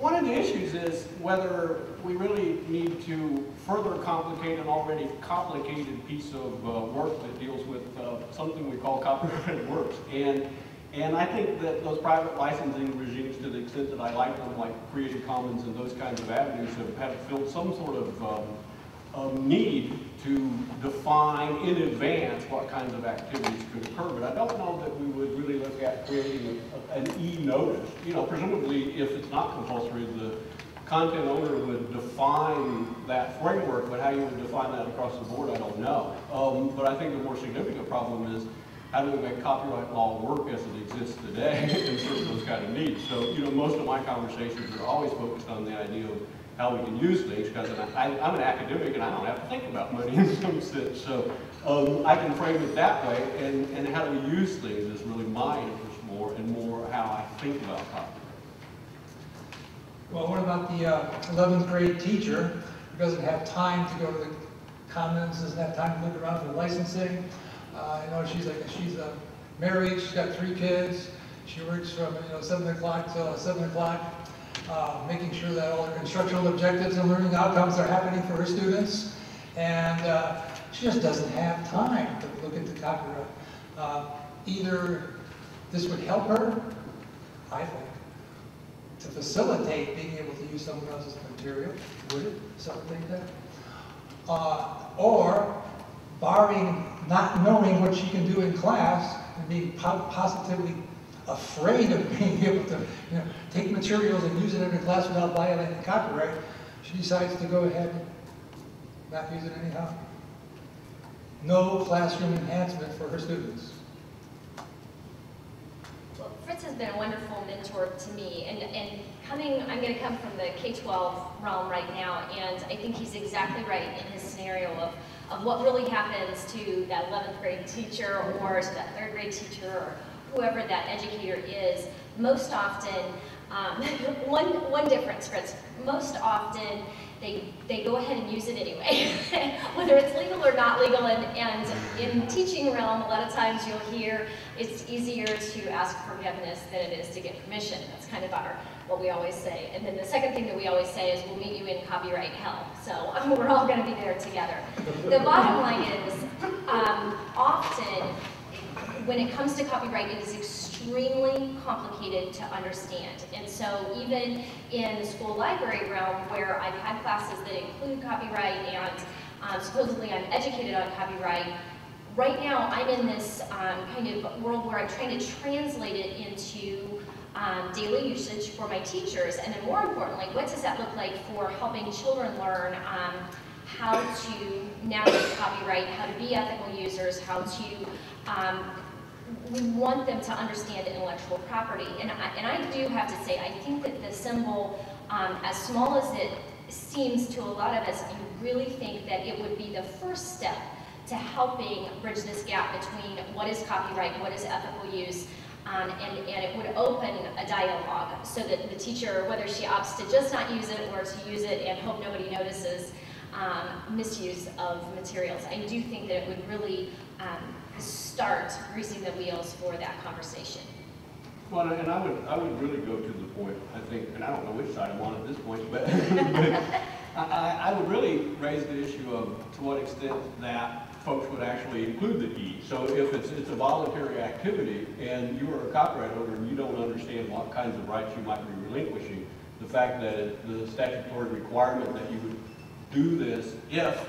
One of the issues is whether we really need to further complicate an already complicated piece of work that deals with something we call copyrighted works. And I think that those private licensing regimes, to the extent that I like them, like Creative Commons and those kinds of avenues, have filled some sort of need to define in advance what kinds of activities could occur. But I don't know that we would really look at creating an e-notice. You know, presumably, if it's not compulsory, the content owner would define that framework, but how you would define that across the board, I don't know. But I think the more significant problem is, how do we make copyright law work as it exists today and serve those kind of needs? So, you know, most of my conversations are always focused on the idea of how we can use things, because I'm an academic and I don't have to think about money in some sense. So I can frame it that way, and how do we use things is really my interest more, and more how I think about copyright. Well, what about the 11th grade teacher who doesn't have time to go to the Commons, doesn't have time to look around for licensing? You know, she's married, she's got 3 kids, she works from 7 o'clock till 7 o'clock, making sure that all her instructional objectives and learning outcomes are happening for her students, and she just doesn't have time to look into copyright. Either this would help her, I think, to facilitate being able to use someone else's material, would it facilitate that? Or, barring not knowing what she can do in class and being positively afraid of being able to take materials and use it in her class without violating copyright, she decides to go ahead and not use it anyhow. No classroom enhancement for her students. Well, Fritz has been a wonderful mentor to me, and I'm going to come from the K-12 realm right now, and I think he's exactly right in his scenario of what really happens to that 11th grade teacher or to that 3rd grade teacher or whoever that educator is. Most often, one difference, Fritz, most often they go ahead and use it anyway, whether it's legal or not legal. And in teaching realm, a lot of times you'll hear it's easier to ask forgiveness than it is to get permission. That's kind of what we always say. And then the second thing that we always say is, we'll meet you in copyright hell. So we're all going to be there together. The bottom line is, often when it comes to copyright, it is extremely complicated to understand. And so even in the school library realm, where I've had classes that include copyright and supposedly I'm educated on copyright, right now I'm in this kind of world where I'm trying to translate it into daily usage for my teachers, and then more importantly, what does that look like for helping children learn how to navigate copyright, how to be ethical users, how to, we want them to understand intellectual property. And I do have to say, I think that the symbol, as small as it seems to a lot of us, you really think that it would be the first step to helping bridge this gap between what is copyright, what is ethical use, and it would open a dialogue so that the teacher, whether she opts to just not use it or to use it and hope nobody notices misuse of materials, I do think that it would really start greasing the wheels for that conversation. Well, and I would really go to the point, I think, and I don't know which side I'm on at this point, but, I would really raise the issue of to what extent that folks would actually include the E. So if it's a voluntary activity and you are a copyright owner and you don't understand what kinds of rights you might be relinquishing, the fact that the statutory requirement that you would do this if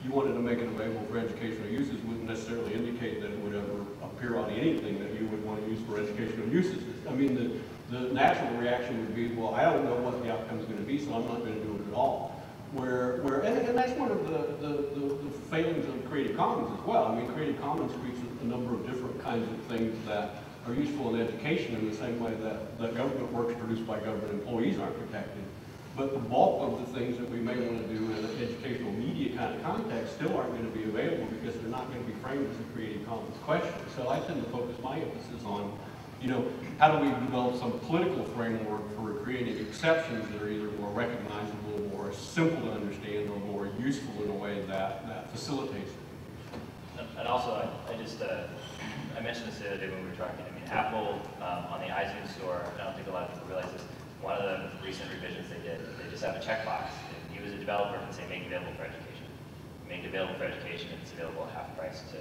you wanted to make it available for educational uses wouldn't necessarily indicate that it would ever appear on anything that you would want to use for educational uses. I mean, the natural reaction would be, well, I don't know what the outcome is going to be, so I'm not going to do it at all. And that's one of the failings of Creative Commons as well. I mean, Creative Commons speaks a number of different kinds of things that are useful in education in the same way that government works produced by government employees aren't protected. But the bulk of the things that we may want to do in an educational media kind of context still aren't going to be available because they're not going to be framed as a Creative Commons question. So I tend to focus my emphasis on, how do we develop some political framework for creating exceptions that are either more recognizable, more simple to understand, or more useful in a way that facilitates it. And also, I mentioned this the other day when we were talking. I mean, Apple on the iTunes store, I don't think a lot of people realize this, one of the recent revisions they did, they just have a checkbox. If you as a developer can say make available for education. Make it available for education, and it's available at half price to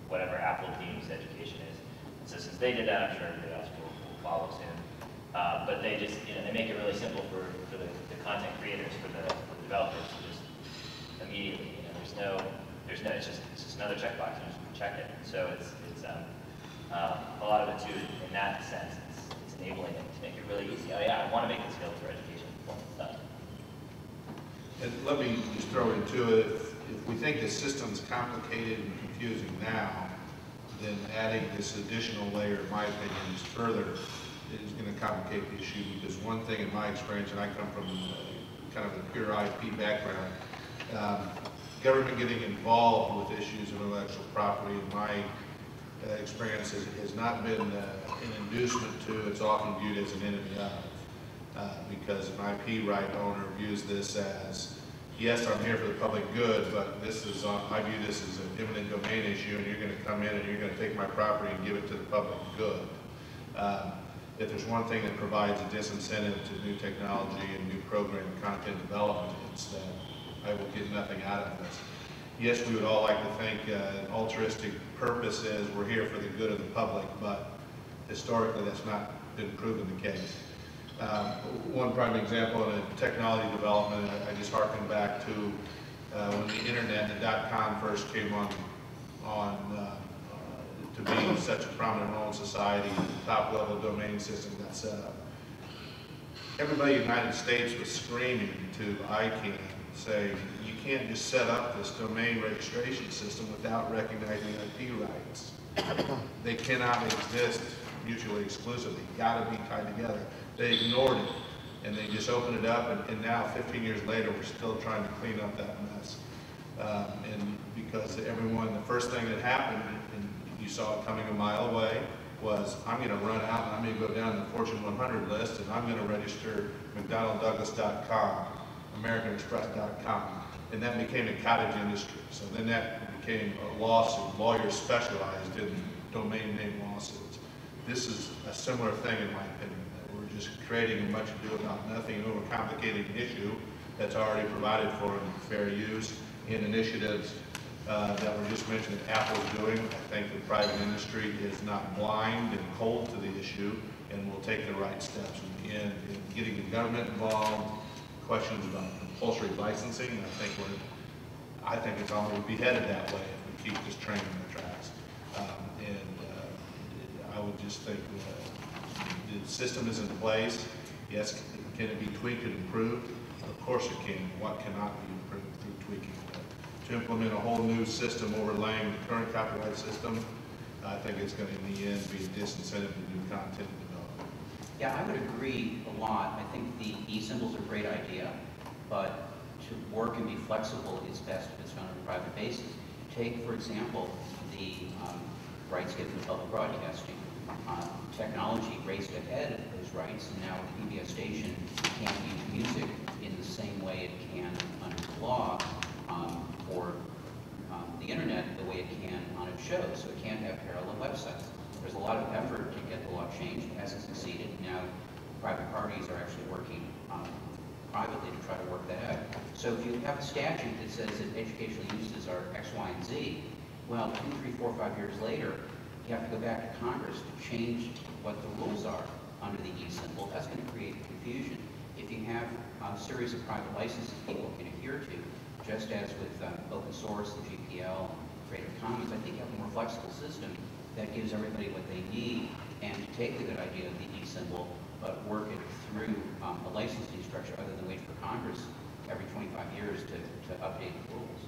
whatever Apple deems education is. And so since they did that, I'm sure everybody else will follow soon. But they just, they make it really simple for the content creators, for the developers to just immediately, it's just another checkbox, and just check it. So it's a lot of it too, in that sense, it's enabling it to make it really easy. Oh yeah, I want to make this available for education. Well, it's done. And let me just throw into it, if we think the system's complicated and confusing now, then adding this additional layer, in my opinion, is further, is going to complicate the issue, because one thing in my experience, and I come from kind of a pure IP background, government getting involved with issues of intellectual property, in my experience, has not been an inducement to, it's often viewed as an enemy of. Because an IP right owner views this as, yes, I'm here for the public good, but this is I view this as an eminent domain issue, and you're going to come in and you're going to take my property and give it to the public good. If there's one thing that provides a disincentive to new technology and new program content development, it's that I will get nothing out of this. Yes, we would all like to think an altruistic purpose is we're here for the good of the public, but historically that's not been proven the case. One prime example in a technology development, I just harken back to when the internet and the .com first came on to be such a prominent role in society, the top level domain system got set up. Everybody in the United States was screaming to ICANN, saying, you can't just set up this domain registration system without recognizing IP rights. They cannot exist mutually exclusively, got to be tied together. They ignored it, and they just opened it up, and now 15 years later, we're still trying to clean up that mess. And because everyone, the first thing that happened, and you saw it coming a mile away, was I'm going to run out and I'm going to go down the Fortune 100 list, and I'm going to register McDonnellDouglas.com, AmericanExpress.com, and that became a cottage industry. So then that became a lawsuit. Lawyers specialized in domain name lawsuits. This is a similar thing, in my opinion. We're just creating a much ado about nothing, overcomplicating issue that's already provided for in fair use in initiatives that were just mentioned that Apple's doing. I think the private industry is not blind and cold to the issue and will take the right steps. In getting the government involved, questions about compulsory licensing, I think it's almost be headed that way if we keep this train in the tracks. I would just think the system is in place. Yes, can it be tweaked and improved? Of course it can. What cannot be improved through tweaking? To implement a whole new system overlaying the current copyright system, I think it's going to, in the end, be a disincentive to new content development. Yeah, I would agree a lot. I think the e-symbol's a great idea, but to work and be flexible is best if it's done on a private basis. Take, for example, the rights given to public broadcasting. Technology raced ahead of those rights, and now the PBS station can't use music in the same way it can under the law or the internet the way it can on its shows, so it can't have parallel websites. There's a lot of effort to get the law changed. It hasn't succeeded. Now private parties are actually working privately to try to work that out. So if you have a statute that says that educational uses are X, Y, and Z, well, 2, 3, 4, 5 years later, you have to go back to Congress to change what the rules are under the e-symbol. That's going to create confusion. If you have a series of private licenses people can adhere to, just as with open source, the GPL, Creative Commons, I think you have a more flexible system that gives everybody what they need, and to take the good idea of the e-symbol, but work it through a licensing structure other than wait for Congress every 25 years to update the rules.